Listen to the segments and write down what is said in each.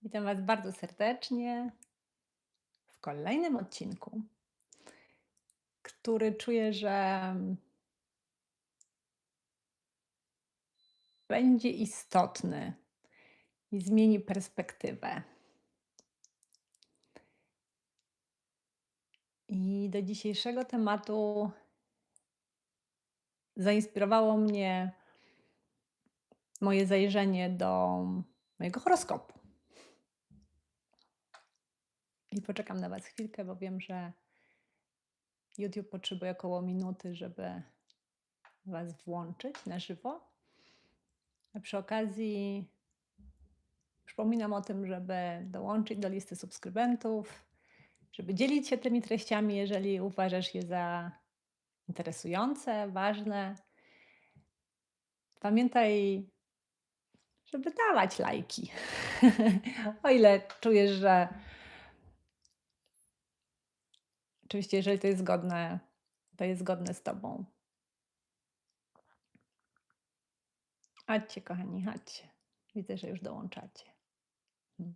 Witam Was bardzo serdecznie w kolejnym odcinku, który czuję, że będzie istotny i zmieni perspektywę. I do dzisiejszego tematu zainspirowało mnie moje zajrzenie do mojego horoskopu. I poczekam na Was chwilkę, bo wiem, że YouTube potrzebuje około minuty, żeby Was włączyć na żywo. A przy okazji przypominam o tym, żeby dołączyć do listy subskrybentów, żeby dzielić się tymi treściami, jeżeli uważasz je za interesujące, ważne. Pamiętaj, żeby dawać lajki. O ile czujesz, że oczywiście, jeżeli to jest zgodne z tobą. Chodźcie, kochani, chodźcie. Widzę, że już dołączacie. Mm.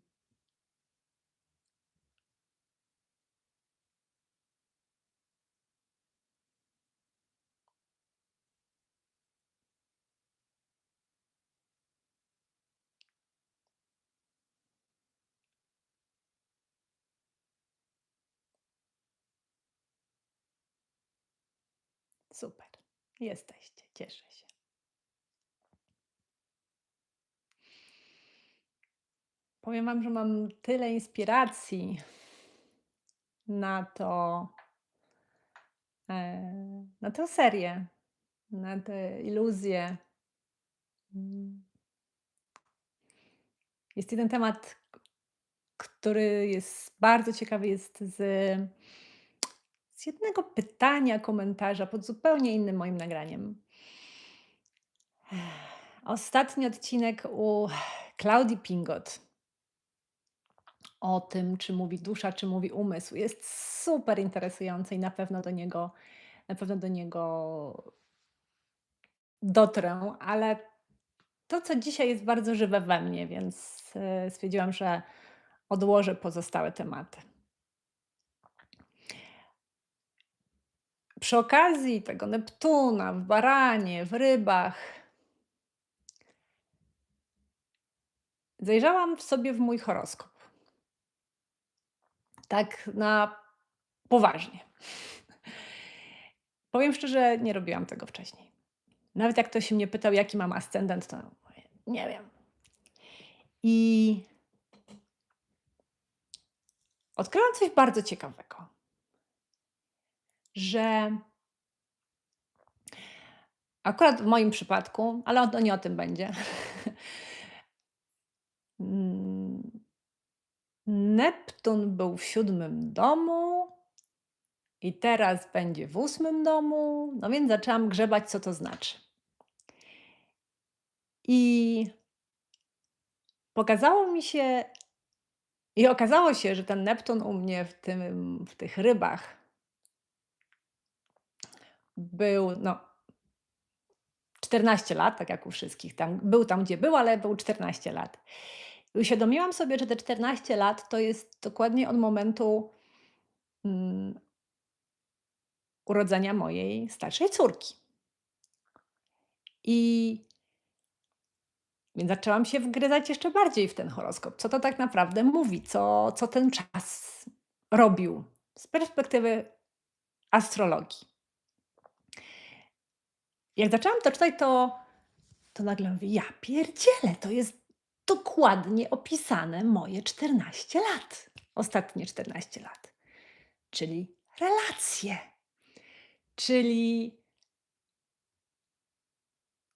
Super. Jesteście. Cieszę się. Powiem wam, że mam tyle inspiracji na to, na tę serię, na te iluzje. Mm. Jest jeden temat, który jest bardzo ciekawy, jest z jednego pytania, komentarza pod zupełnie innym moim nagraniem. Ostatni odcinek u Klaudii Pingot o tym, czy mówi dusza, czy mówi umysł, jest super interesujący i na pewno do niego dotrę, ale to, co dzisiaj jest bardzo żywe we mnie, więc stwierdziłam, że odłożę pozostałe tematy. Przy okazji tego Neptuna w Baranie, w Rybach, zajrzałam sobie w mój horoskop. Tak na poważnie. Powiem szczerze, nie robiłam tego wcześniej. Nawet jak ktoś mnie pytał, jaki mam ascendent, to mówię, nie wiem. I odkryłam coś bardzo ciekawego, że akurat w moim przypadku, ale to nie o tym będzie. Mm, Neptun był w 7 domu i teraz będzie w 8 domu, no więc zaczęłam grzebać, co to znaczy. I pokazało mi się i okazało się, że ten Neptun u mnie w tych rybach był, no, 14 lat, tak jak u wszystkich. Był tam, gdzie był, ale był 14 lat. I uświadomiłam sobie, że te 14 lat to jest dokładnie od momentu mm, urodzenia mojej starszej córki. I więc zaczęłam się wgryzać jeszcze bardziej w ten horoskop. Co to tak naprawdę mówi? Co ten czas robił z perspektywy astrologii. Jak zaczęłam to czytać, to nagle mówię, ja pierdzielę, to jest dokładnie opisane moje 14 lat. Ostatnie 14 lat. Czyli relacje. Czyli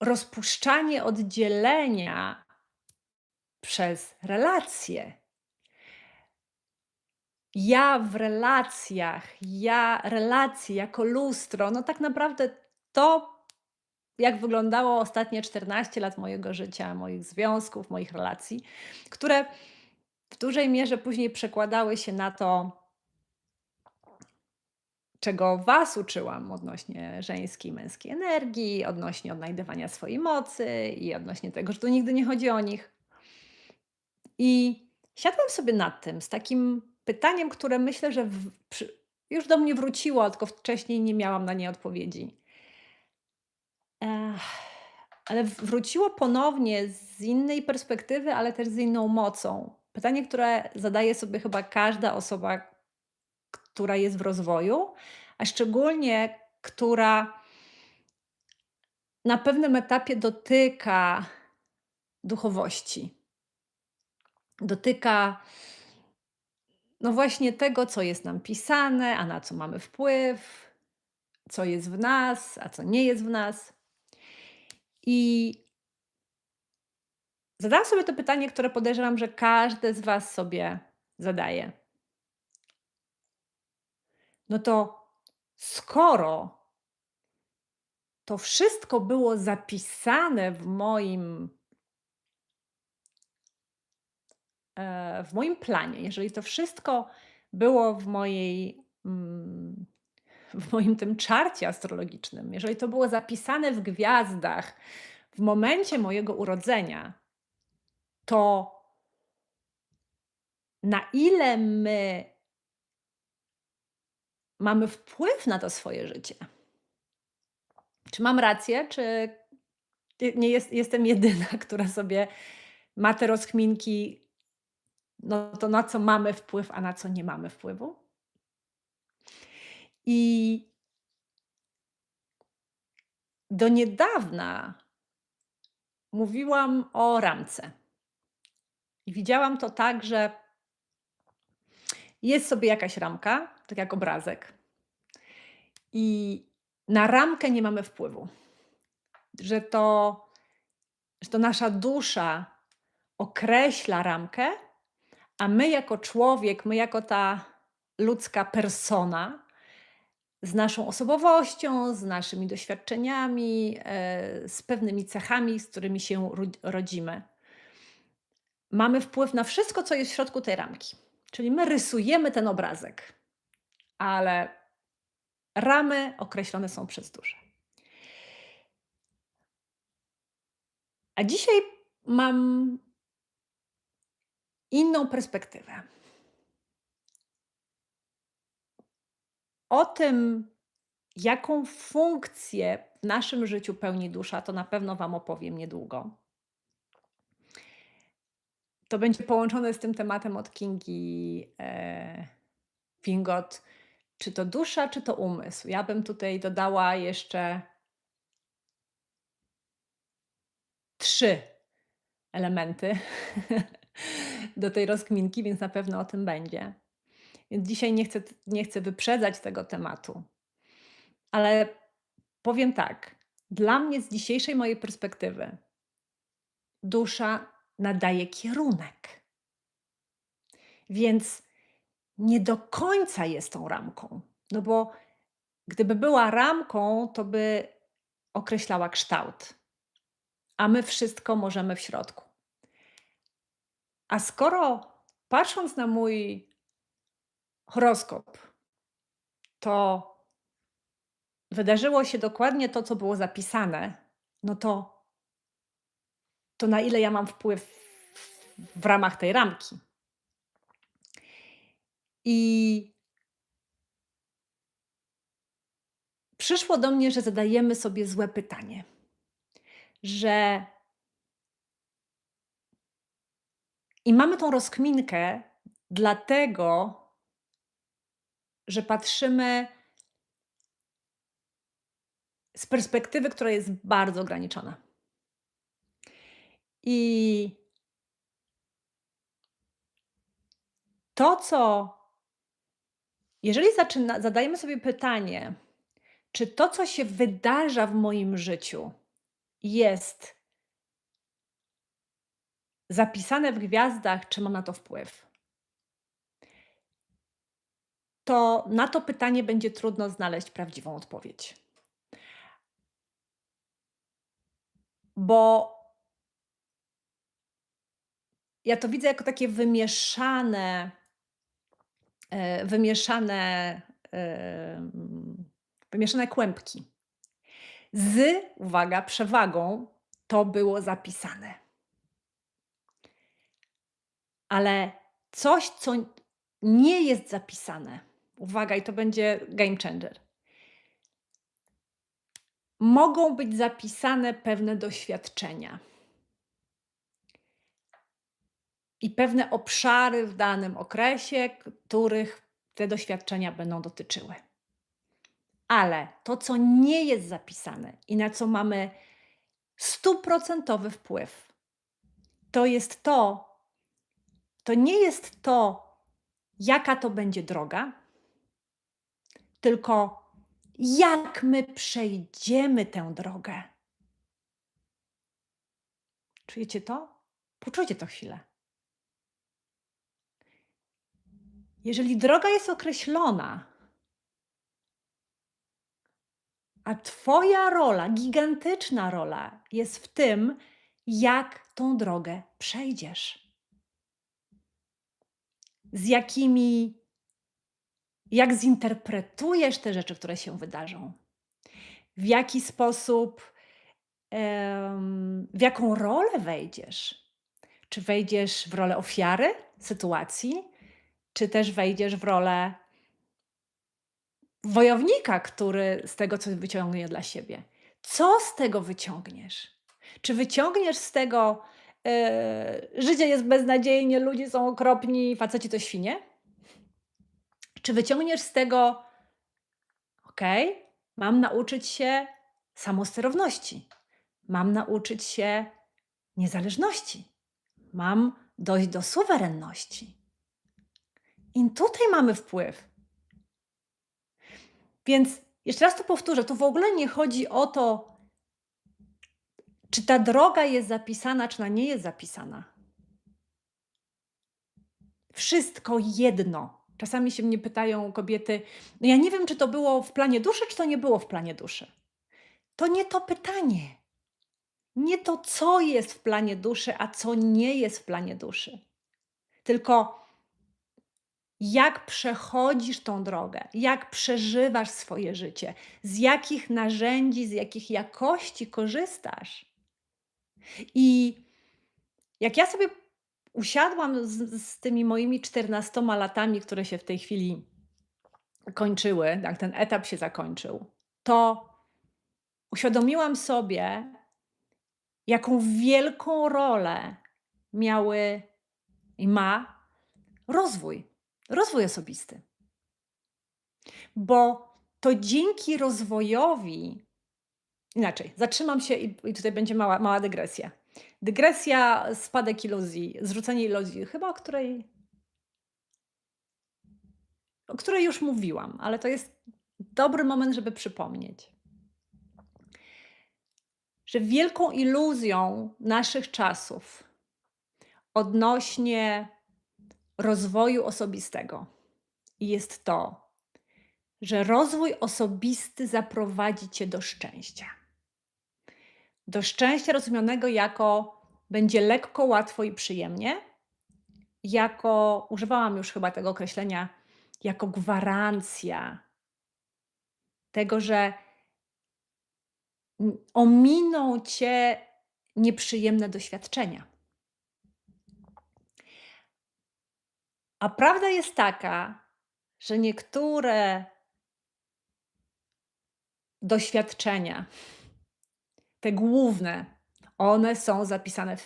rozpuszczanie oddzielenia przez relacje. Ja w relacjach, relacje jako lustro, no tak naprawdę to, jak wyglądało ostatnie 14 lat mojego życia, moich związków, moich relacji, które w dużej mierze później przekładały się na to, czego Was uczyłam odnośnie żeńskiej i męskiej energii, odnośnie odnajdywania swojej mocy i odnośnie tego, że tu nigdy nie chodzi o nich. I siadłam sobie nad tym z takim pytaniem, które myślę, że już do mnie wróciło, tylko wcześniej nie miałam na nie odpowiedzi. Ech, ale wróciło ponownie z innej perspektywy, ale też z inną mocą. Pytanie, które zadaje sobie chyba każda osoba, która jest w rozwoju, a szczególnie która na pewnym etapie dotyka duchowości. Dotyka, no właśnie tego, co jest nam pisane, a na co mamy wpływ, co jest w nas, a co nie jest w nas. I zadałam sobie to pytanie, które podejrzewam, że każdy z Was sobie zadaje. No to skoro to wszystko było zapisane w moim planie, jeżeli to wszystko było w moim tym czarcie astrologicznym, jeżeli to było zapisane w gwiazdach w momencie mojego urodzenia, to na ile my mamy wpływ na to swoje życie? Czy mam rację, czy nie jestem jedyna, która sobie ma te rozkminki, no to na co mamy wpływ, a na co nie mamy wpływu? I do niedawna mówiłam o ramce. I widziałam to tak, że jest sobie jakaś ramka, tak jak obrazek, i na ramkę nie mamy wpływu. Że to, że to nasza dusza określa ramkę, a my jako człowiek, my jako ta ludzka persona, z naszą osobowością, z naszymi doświadczeniami, z pewnymi cechami, z którymi się rodzimy. Mamy wpływ na wszystko, co jest w środku tej ramki. Czyli my rysujemy ten obrazek, ale ramy określone są przez duszę. A dzisiaj mam inną perspektywę. O tym, jaką funkcję w naszym życiu pełni dusza, to na pewno Wam opowiem niedługo. To będzie połączone z tym tematem od Kingi Fingot. Czy to dusza, czy to umysł? Ja bym tutaj dodała jeszcze 3 elementy do tej rozkminki, więc na pewno o tym będzie. Więc dzisiaj nie chcę wyprzedzać tego tematu. Ale powiem tak, dla mnie z dzisiejszej mojej perspektywy dusza nadaje kierunek. Więc nie do końca jest tą ramką. No bo gdyby była ramką, to by określała kształt, a my wszystko możemy w środku. A skoro patrząc na mój horoskop, to wydarzyło się dokładnie to, co było zapisane, no to na ile ja mam wpływ w ramach tej ramki? I przyszło do mnie, że zadajemy sobie złe pytanie, że i mamy tą rozkminkę dlatego, że patrzymy z perspektywy, która jest bardzo ograniczona. I to, jeżeli zadajemy sobie pytanie, czy to, co się wydarza w moim życiu, jest zapisane w gwiazdach, czy mam na to wpływ? To na to pytanie będzie trudno znaleźć prawdziwą odpowiedź. Bo ja to widzę jako takie wymieszane, wymieszane kłębki. Uwaga, przewagą to było zapisane. Ale coś, co nie jest zapisane. Uwaga, i to będzie game changer. Mogą być zapisane pewne doświadczenia i pewne obszary w danym okresie, których te doświadczenia będą dotyczyły. Ale to, co nie jest zapisane i na co mamy 100% wpływ, to jest to nie jest to, jaka to będzie droga, tylko jak my przejdziemy tę drogę. Czujecie to? Poczujcie to chwilę. Jeżeli droga jest określona, a Twoja rola, gigantyczna rola jest w tym, jak tą drogę przejdziesz. Jak zinterpretujesz te rzeczy, które się wydarzą. W jaki sposób, w jaką rolę wejdziesz. Czy wejdziesz w rolę ofiary sytuacji, czy też wejdziesz w rolę wojownika, który z tego coś wyciągnie dla siebie. Co z tego wyciągniesz? Czy wyciągniesz z tego, życie jest beznadziejnie, ludzie są okropni, faceci to świnie? Czy wyciągniesz z tego, okej, mam nauczyć się samosterowności, mam nauczyć się niezależności, mam dojść do suwerenności. I tutaj mamy wpływ. Więc jeszcze raz to powtórzę, tu w ogóle nie chodzi o to, czy ta droga jest zapisana, czy ona nie jest zapisana. Wszystko jedno. Czasami się mnie pytają kobiety, no ja nie wiem, czy to było w planie duszy, czy to nie było w planie duszy. To nie to pytanie. Nie to, co jest w planie duszy, a co nie jest w planie duszy. Tylko jak przechodzisz tą drogę, jak przeżywasz swoje życie, z jakich narzędzi, z jakich jakości korzystasz. I jak ja sobie usiadłam z tymi moimi 14 latami, które się w tej chwili kończyły, jak ten etap się zakończył, to uświadomiłam sobie, jaką wielką rolę miały i ma rozwój osobisty. Bo to dzięki rozwojowi, inaczej, zatrzymam się i tutaj będzie mała dygresja. Dygresja, spadek iluzji, zrzucenie iluzji, chyba o której już mówiłam, ale to jest dobry moment, żeby przypomnieć, że wielką iluzją naszych czasów odnośnie rozwoju osobistego jest to, że rozwój osobisty zaprowadzi cię do szczęścia. Do szczęścia rozumianego jako będzie lekko, łatwo i przyjemnie, jako, używałam już chyba tego określenia, jako gwarancja tego, że ominą cię nieprzyjemne doświadczenia. A prawda jest taka, że niektóre doświadczenia, te główne, one są zapisane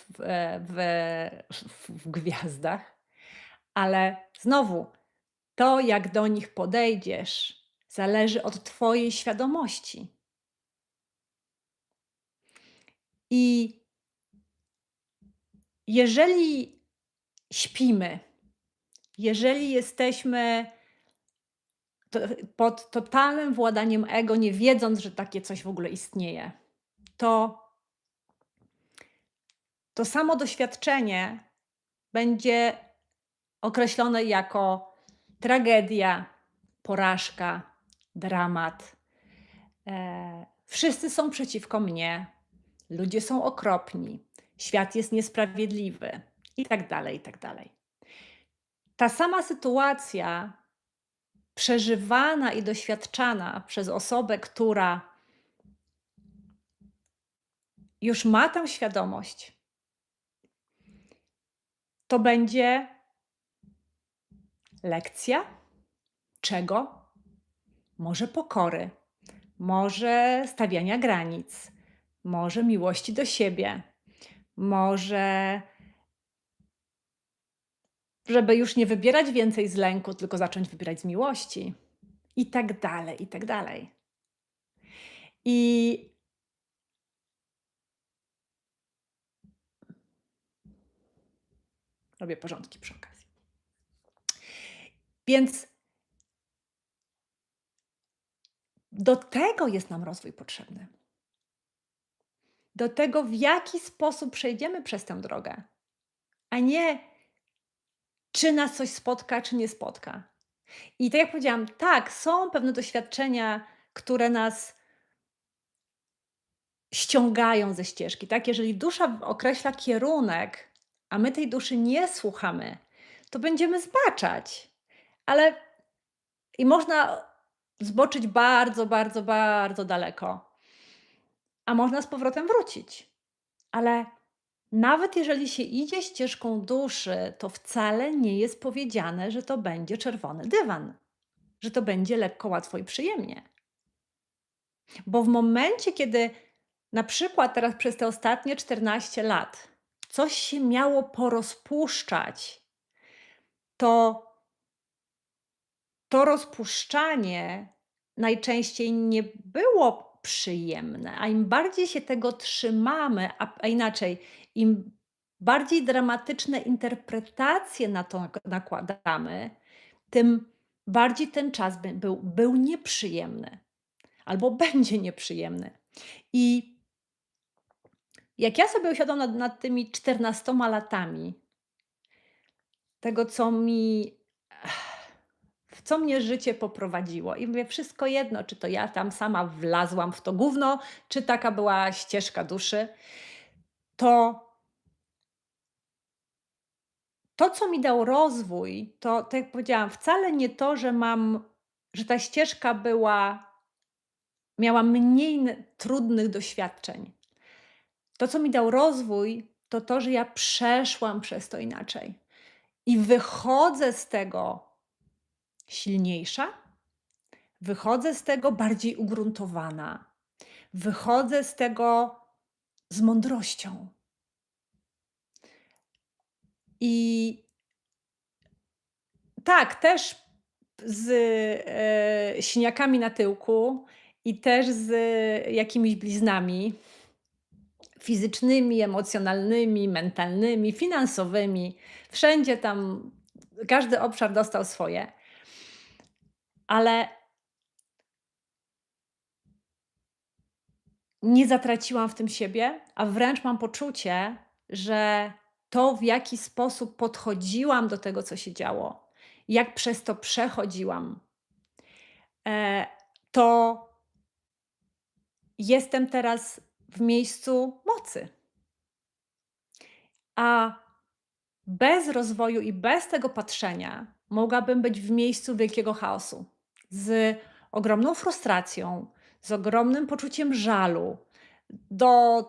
w gwiazdach, ale znowu, to jak do nich podejdziesz, zależy od Twojej świadomości. I jeżeli śpimy, jeżeli jesteśmy pod totalnym władaniem ego, nie wiedząc, że takie coś w ogóle istnieje, to samo doświadczenie będzie określone jako tragedia, porażka, dramat. Wszyscy są przeciwko mnie, ludzie są okropni, świat jest niesprawiedliwy i tak dalej, i tak dalej. Ta sama sytuacja przeżywana i doświadczana przez osobę, która już ma tę świadomość, to będzie lekcja czego? Może pokory, może stawiania granic, może miłości do siebie, może żeby już nie wybierać więcej z lęku, tylko zacząć wybierać z miłości i tak dalej, i tak dalej. I robię porządki przy okazji. Więc do tego jest nam rozwój potrzebny. Do tego, w jaki sposób przejdziemy przez tę drogę, a nie czy nas coś spotka, czy nie spotka. I tak jak powiedziałam, tak, są pewne doświadczenia, które nas ściągają ze ścieżki, tak? Jeżeli dusza określa kierunek, a my tej duszy nie słuchamy, to będziemy zbaczać. Ale i można zboczyć bardzo, bardzo, bardzo daleko, a można z powrotem wrócić. Ale nawet jeżeli się idzie ścieżką duszy, to wcale nie jest powiedziane, że to będzie czerwony dywan, że to będzie lekko, łatwo i przyjemnie. Bo w momencie, kiedy na przykład teraz przez te ostatnie 14 lat coś się miało porozpuszczać, to to rozpuszczanie najczęściej nie było przyjemne, a im bardziej się tego trzymamy, a inaczej, im bardziej dramatyczne interpretacje na to nakładamy, tym bardziej ten czas był nieprzyjemny albo będzie nieprzyjemny. I jak ja sobie usiadłam nad tymi 14 latami tego, w co mnie życie poprowadziło i mówię, wszystko jedno, czy to ja tam sama wlazłam w to gówno, czy taka była ścieżka duszy, to to, co mi dał rozwój, to tak jak powiedziałam, wcale nie to, że ta ścieżka miała mniej trudnych doświadczeń. To, co mi dał rozwój, to to, że ja przeszłam przez to inaczej i wychodzę z tego silniejsza, wychodzę z tego bardziej ugruntowana, wychodzę z tego z mądrością. I tak, też z siniakami na tyłku i też z jakimiś bliznami fizycznymi, emocjonalnymi, mentalnymi, finansowymi. Wszędzie tam każdy obszar dostał swoje. Ale nie zatraciłam w tym siebie, a wręcz mam poczucie, że to, w jaki sposób podchodziłam do tego, co się działo, jak przez to przechodziłam, to jestem teraz w miejscu mocy. A bez rozwoju i bez tego patrzenia mogłabym być w miejscu wielkiego chaosu, z ogromną frustracją, z ogromnym poczuciem żalu do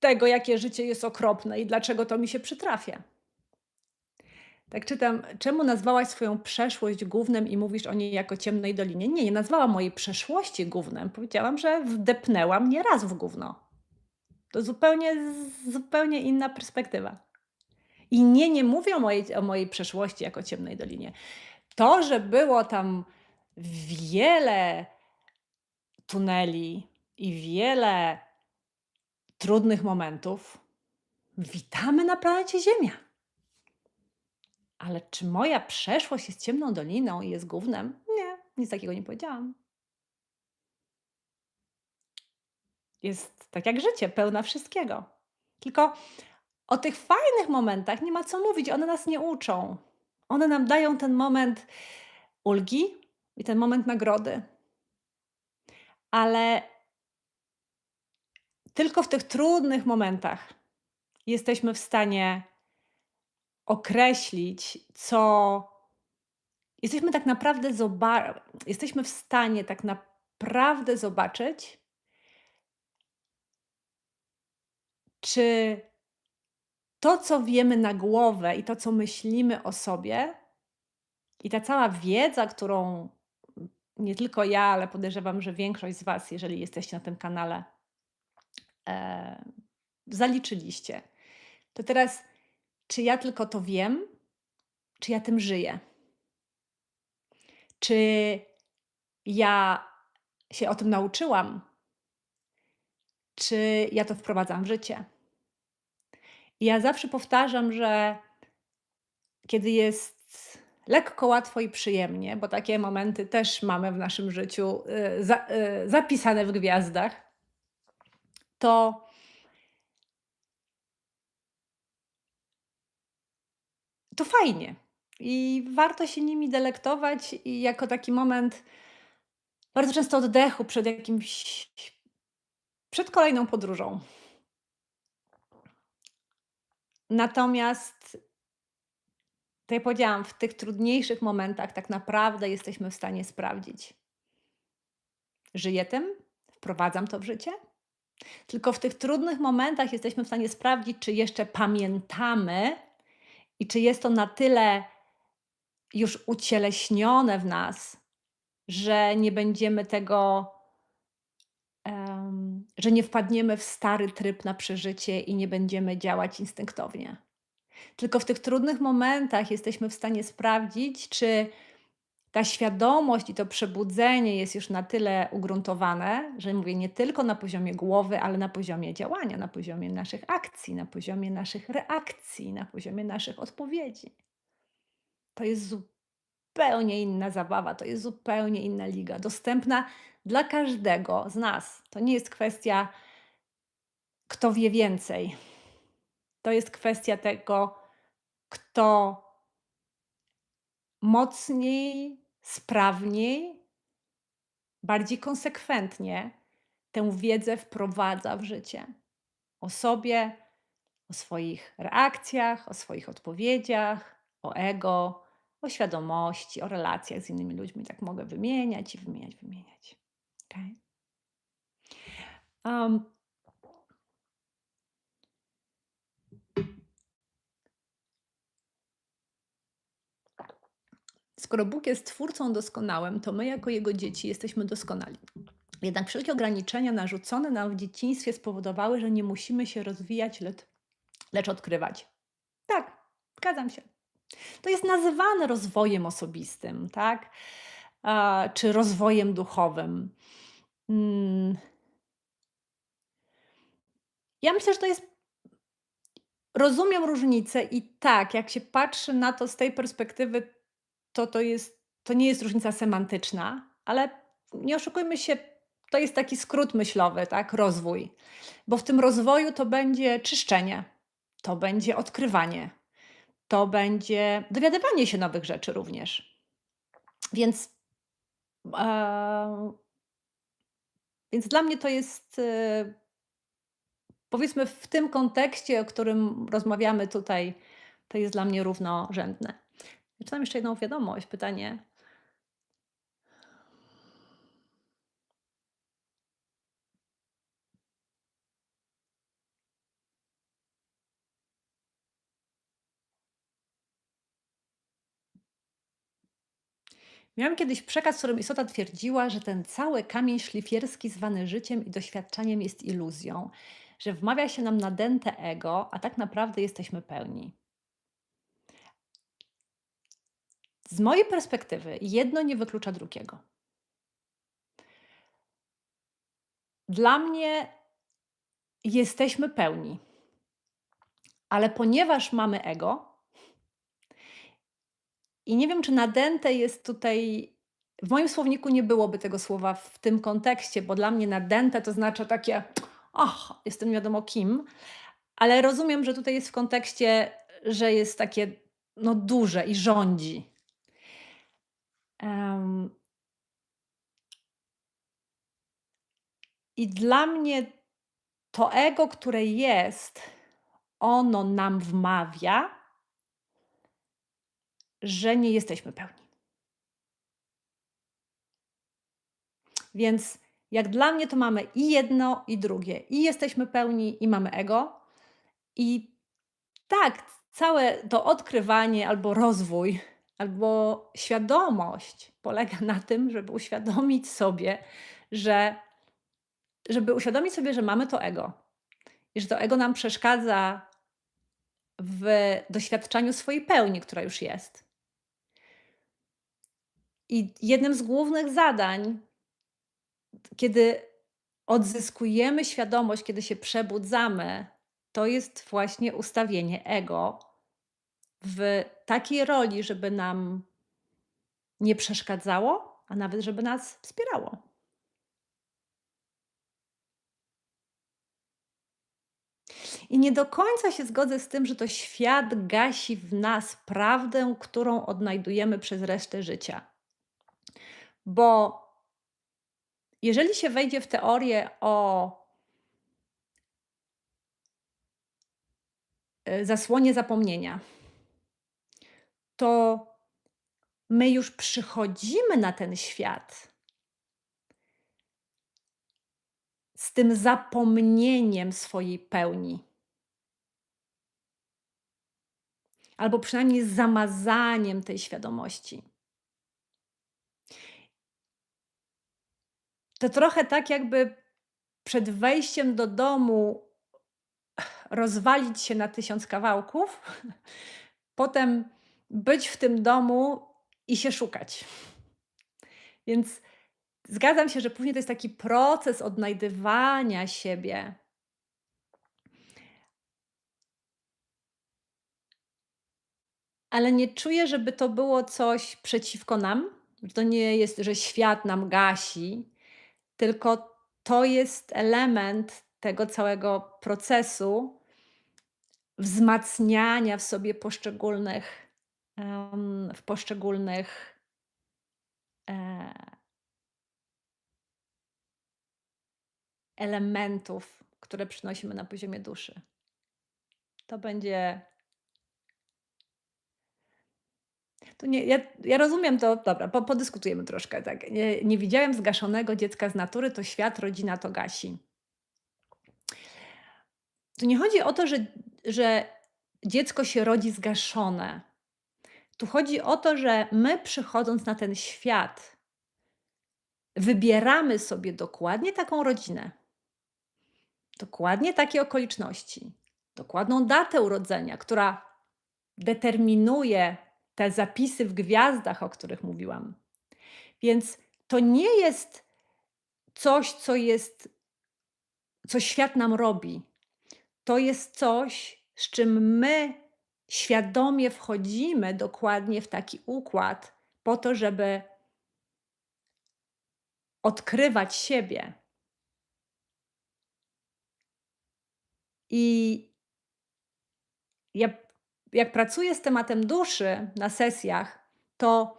tego, jakie życie jest okropne i dlaczego to mi się przytrafia. Tak czytam, czemu nazwałaś swoją przeszłość gównem i mówisz o niej jako ciemnej dolinie? Nie, nie nazwałam mojej przeszłości gównem. Powiedziałam, że wdepnęłam nieraz w gówno. To zupełnie inna perspektywa. I nie mówię o mojej przeszłości jako ciemnej dolinie. To, że było tam wiele tuneli i wiele trudnych momentów, witamy na planecie Ziemia. Ale czy moja przeszłość jest ciemną doliną i jest gównem? Nie, nic takiego nie powiedziałam. Jest tak jak życie, pełna wszystkiego. Tylko o tych fajnych momentach nie ma co mówić, one nas nie uczą. One nam dają ten moment ulgi i ten moment nagrody. Ale tylko w tych trudnych momentach jesteśmy w stanie określić, jesteśmy tak naprawdę jesteśmy w stanie tak naprawdę zobaczyć, czy to, co wiemy na głowę i to, co myślimy o sobie, I ta cała wiedza, którą nie tylko ja, ale podejrzewam, że większość z Was, jeżeli jesteście na tym kanale, e, zaliczyliście. To teraz, czy ja tylko to wiem, czy ja tym żyję? Czy ja się o tym nauczyłam? Czy ja to wprowadzam w życie? I ja zawsze powtarzam, że kiedy jest lekko, łatwo i przyjemnie, bo takie momenty też mamy w naszym życiu zapisane w gwiazdach, to, to fajnie. I warto się nimi delektować i jako taki moment bardzo często oddechu przed kolejną podróżą. Natomiast, tak jak powiedziałam, w tych trudniejszych momentach tak naprawdę jesteśmy w stanie sprawdzić. Żyję tym? Wprowadzam to w życie? Tylko w tych trudnych momentach jesteśmy w stanie sprawdzić, czy jeszcze pamiętamy i czy jest to na tyle już ucieleśnione w nas, że nie będziemy tego, że nie wpadniemy w stary tryb na przeżycie i nie będziemy działać instynktownie. Tylko w tych trudnych momentach jesteśmy w stanie sprawdzić, czy ta świadomość i to przebudzenie jest już na tyle ugruntowane, że mówię nie tylko na poziomie głowy, ale na poziomie działania, na poziomie naszych akcji, na poziomie naszych reakcji, na poziomie naszych odpowiedzi. To jest zupełnie inna zabawa, to jest zupełnie inna liga, dostępna dla każdego z nas. To nie jest kwestia, kto wie więcej. To jest kwestia tego, kto mocniej, sprawniej, bardziej konsekwentnie tę wiedzę wprowadza w życie. O sobie, o swoich reakcjach, o swoich odpowiedziach, o ego, o świadomości, o relacjach z innymi ludźmi. Tak mogę wymieniać i wymieniać, wymieniać. Okay? Skoro Bóg jest Twórcą doskonałym, to my jako Jego dzieci jesteśmy doskonali. Jednak wszelkie ograniczenia narzucone nam w dzieciństwie spowodowały, że nie musimy się rozwijać, lecz odkrywać. Tak, zgadzam się. To jest nazywane rozwojem osobistym, tak? Czy rozwojem duchowym. Ja myślę, że to jest. Rozumiem różnicę i tak, jak się patrzy na to z tej perspektywy, to nie jest różnica semantyczna, ale nie oszukujmy się, to jest taki skrót myślowy, tak? Rozwój. Bo w tym rozwoju to będzie czyszczenie, to będzie odkrywanie, to będzie dowiadywanie się nowych rzeczy również. Więc, więc dla mnie to jest, powiedzmy, w tym kontekście, o którym rozmawiamy tutaj, to jest dla mnie równorzędne. Czytam jeszcze jedną wiadomość, pytanie. Miałam kiedyś przekaz, w którym istota twierdziła, że ten cały kamień szlifierski zwany życiem i doświadczeniem jest iluzją, że wmawia się nam nadęte ego, a tak naprawdę jesteśmy pełni. Z mojej perspektywy jedno nie wyklucza drugiego. Dla mnie jesteśmy pełni, ale ponieważ mamy ego, i nie wiem, czy nadęte jest tutaj. W moim słowniku nie byłoby tego słowa w tym kontekście, bo dla mnie nadęte to znaczy takie, jestem nie wiadomo kim, ale rozumiem, że tutaj jest w kontekście, że jest takie duże i rządzi. I dla mnie to ego, które jest, ono nam wmawia, że nie jesteśmy pełni. Więc jak dla mnie to mamy i jedno, i drugie. I jesteśmy pełni, i mamy ego. I tak, całe to odkrywanie albo rozwój albo świadomość polega na tym, żeby uświadomić sobie, że że mamy to ego i że to ego nam przeszkadza w doświadczaniu swojej pełni, która już jest. I jednym z głównych zadań, kiedy odzyskujemy świadomość, kiedy się przebudzamy, to jest właśnie ustawienie ego w takiej roli, żeby nam nie przeszkadzało, a nawet żeby nas wspierało. I nie do końca się zgodzę z tym, że to świat gasi w nas prawdę, którą odnajdujemy przez resztę życia. Bo jeżeli się wejdzie w teorię o zasłonie zapomnienia, to my już przychodzimy na ten świat z tym zapomnieniem swojej pełni. Albo przynajmniej z zamazaniem tej świadomości. To trochę tak, jakby przed wejściem do domu rozwalić się na 1000 kawałków, potem być w tym domu i się szukać. Więc zgadzam się, że później to jest taki proces odnajdywania siebie. Ale nie czuję, żeby to było coś przeciwko nam, że to nie jest, że świat nam gasi, tylko to jest element tego całego procesu wzmacniania w sobie poszczególnych e, elementów, które przynosimy na poziomie duszy. To będzie. To nie, ja rozumiem to, dobra, podyskutujemy troszkę. Tak. Nie widziałem zgaszonego dziecka z natury, to świat, rodzina to gasi. Tu nie chodzi o to, że dziecko się rodzi zgaszone. Tu chodzi o to, że my przychodząc na ten świat, wybieramy sobie dokładnie taką rodzinę, dokładnie takie okoliczności, dokładną datę urodzenia, która determinuje te zapisy w gwiazdach, o których mówiłam. Więc to nie jest coś, co świat nam robi. To jest coś, z czym my świadomie wchodzimy dokładnie w taki układ po to, żeby odkrywać siebie. I jak pracuję z tematem duszy na sesjach, to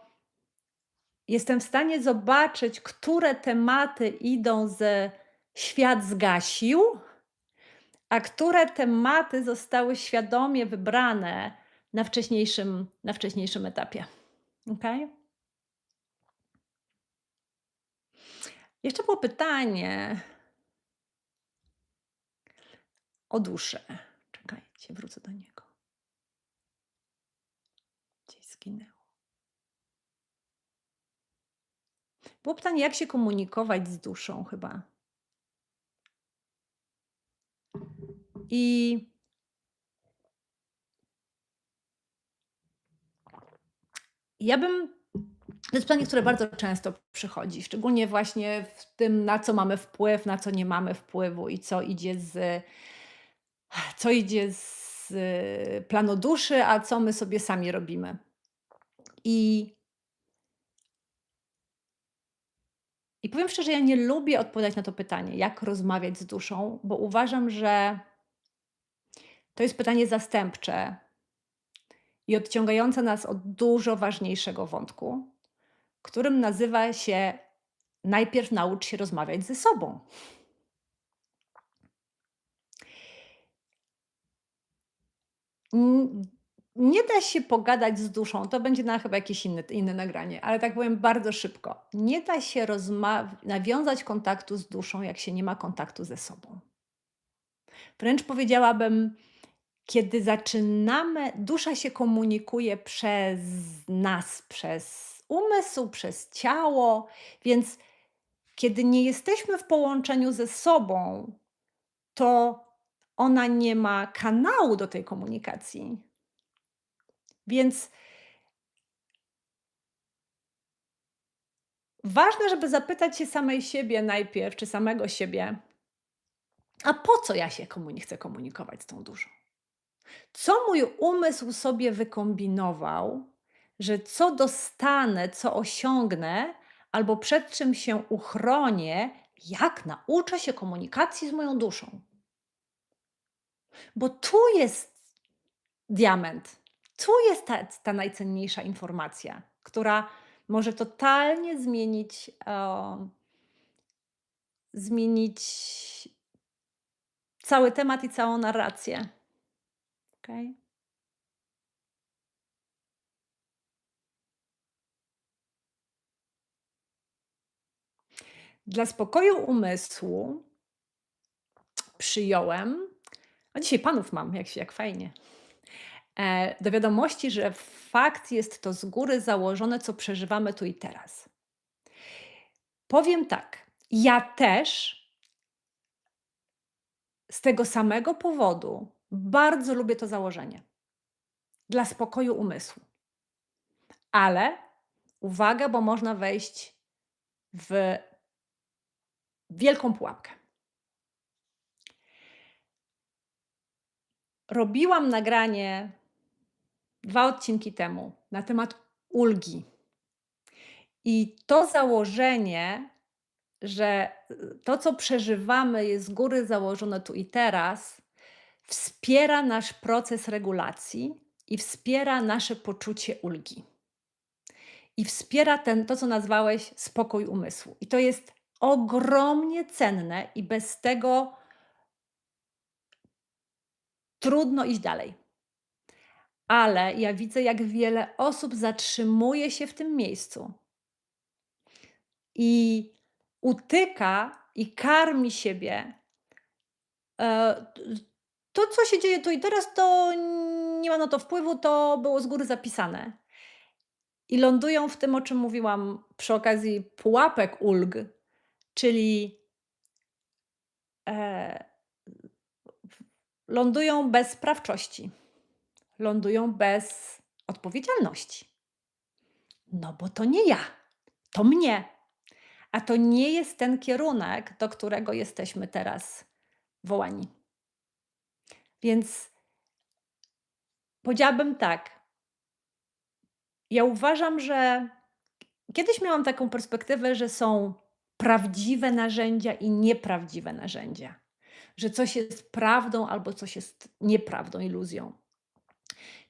jestem w stanie zobaczyć, które tematy idą z świat zgasił, a które tematy zostały świadomie wybrane na wcześniejszym etapie. Okay? Jeszcze było pytanie o duszę. Czekajcie, wrócę do niego. Gdzieś zginęło. Było pytanie, jak się komunikować z duszą chyba. I to jest pytanie, które bardzo często przychodzi, szczególnie właśnie w tym, na co mamy wpływ, na co nie mamy wpływu i co idzie z planu duszy, a co my sobie sami robimy. I powiem szczerze, ja nie lubię odpowiadać na to pytanie, jak rozmawiać z duszą, bo uważam, że to jest pytanie zastępcze i odciągające nas od dużo ważniejszego wątku, którym nazywa się najpierw naucz się rozmawiać ze sobą. Nie da się pogadać z duszą, to będzie na chyba jakieś inne nagranie, ale tak powiem bardzo szybko. Nie da się nawiązać kontaktu z duszą, jak się nie ma kontaktu ze sobą. Wręcz powiedziałabym, Kiedy zaczynamy, dusza się komunikuje przez nas, przez umysł, przez ciało, więc kiedy nie jesteśmy w połączeniu ze sobą, to ona nie ma kanału do tej komunikacji. Więc ważne, żeby zapytać się samej siebie najpierw, czy samego siebie, a po co ja się chcę komunikować z tą duszą? Co mój umysł sobie wykombinował, że co dostanę, co osiągnę, albo przed czym się uchronię, jak nauczę się komunikacji z moją duszą? Bo tu jest diament. Tu jest ta najcenniejsza informacja, która może totalnie zmienić cały temat i całą narrację. Okej? Dla spokoju umysłu przyjąłem, a dzisiaj panów mam, jak fajnie, do wiadomości, że fakt jest to z góry założone, co przeżywamy tu i teraz. Powiem tak, ja też z tego samego powodu bardzo lubię to założenie. Dla spokoju umysłu. Ale uwaga, bo można wejść w wielką pułapkę. Robiłam nagranie 2 odcinki temu na temat ulgi. I to założenie, że to, co przeżywamy, jest z góry założone tu i teraz, wspiera nasz proces regulacji i wspiera nasze poczucie ulgi. I wspiera to, co nazwałeś spokój umysłu. I to jest ogromnie cenne i bez tego trudno iść dalej. Ale ja widzę, jak wiele osób zatrzymuje się w tym miejscu i utyka i karmi siebie. To, co się dzieje tu i teraz, to nie ma na to wpływu, to było z góry zapisane. I lądują w tym, o czym mówiłam przy okazji pułapek ulg, czyli e, lądują bez sprawczości, lądują bez odpowiedzialności. No bo to nie ja, to mnie. A to nie jest ten kierunek, do którego jesteśmy teraz wołani. Więc powiedziałabym tak. Ja uważam, że kiedyś miałam taką perspektywę, że są prawdziwe narzędzia i nieprawdziwe narzędzia. Że coś jest prawdą albo coś jest nieprawdą, iluzją.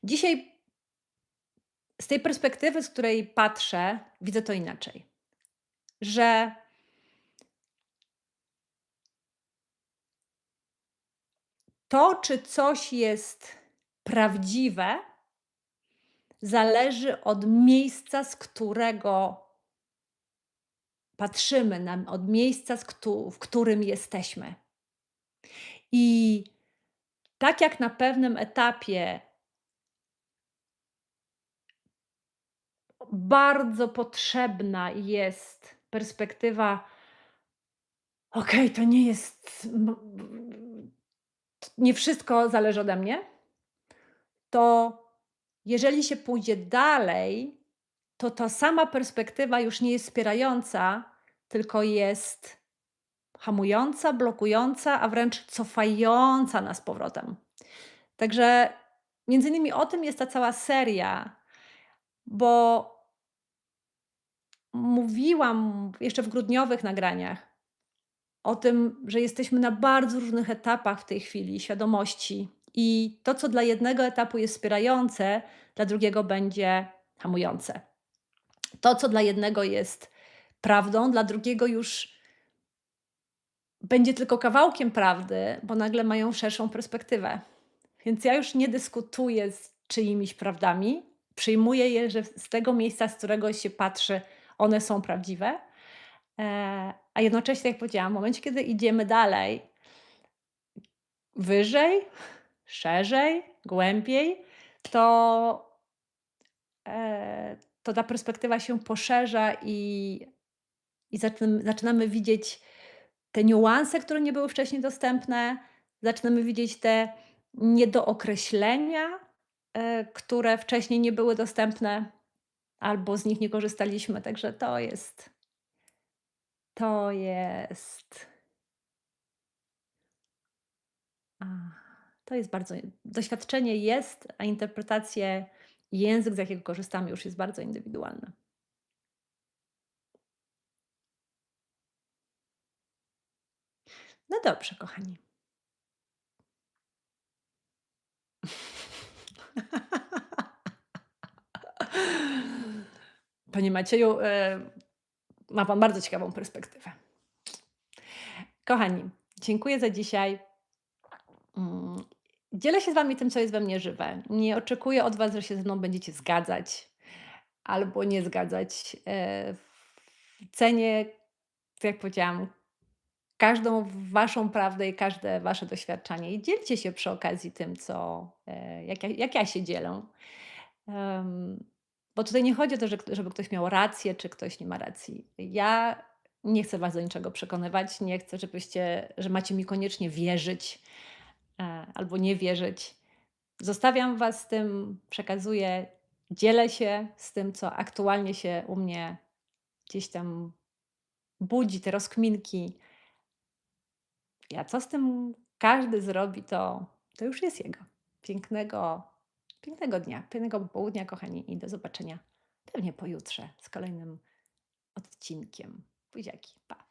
Dzisiaj z tej perspektywy, z której patrzę, widzę to inaczej. Że to, czy coś jest prawdziwe, zależy od miejsca, z którego patrzymy, od miejsca, w którym jesteśmy. I tak jak na pewnym etapie bardzo potrzebna jest perspektywa: okej, to nie jest nie wszystko zależy ode mnie, to jeżeli się pójdzie dalej, to ta sama perspektywa już nie jest wspierająca, tylko jest hamująca, blokująca, a wręcz cofająca nas z powrotem. Także między innymi o tym jest ta cała seria, bo mówiłam jeszcze w grudniowych nagraniach o tym, że jesteśmy na bardzo różnych etapach w tej chwili świadomości i to, co dla jednego etapu jest wspierające, dla drugiego będzie hamujące. To, co dla jednego jest prawdą, dla drugiego już będzie tylko kawałkiem prawdy, bo nagle mają szerszą perspektywę. Więc ja już nie dyskutuję z czyimiś prawdami, przyjmuję je, że z tego miejsca, z którego się patrzy, one są prawdziwe. A jednocześnie, jak powiedziałam, w momencie, kiedy idziemy dalej, wyżej, szerzej, głębiej, to, to ta perspektywa się poszerza i zaczynamy widzieć te niuanse, które nie były wcześniej dostępne, zaczynamy widzieć te niedookreślenia, które wcześniej nie były dostępne albo z nich nie korzystaliśmy. Także to jest a, to jest bardzo doświadczenie jest, a interpretacje i język, z jakiego korzystamy, już jest bardzo indywidualny. No dobrze, kochani. Panie Macieju, ma pan bardzo ciekawą perspektywę. Kochani, dziękuję za dzisiaj. Mm, Dzielę się z wami tym, co jest we mnie żywe. Nie oczekuję od was, że się ze mną będziecie zgadzać albo nie zgadzać. Cenię, tak jak powiedziałam, każdą waszą prawdę i każde wasze doświadczenie i dzielcie się przy okazji tym, jak ja się dzielę. Bo tutaj nie chodzi o to, żeby ktoś miał rację, czy ktoś nie ma racji. Ja nie chcę was do niczego przekonywać, nie chcę, że macie mi koniecznie wierzyć, albo nie wierzyć. Zostawiam was z tym, przekazuję, dzielę się z tym, co aktualnie się u mnie gdzieś tam budzi, te rozkminki. A co z tym każdy zrobi, to już jest jego. Pięknego, pięknego dnia, pięknego popołudnia, kochani, i do zobaczenia pewnie pojutrze z kolejnym odcinkiem. Buziaki, pa!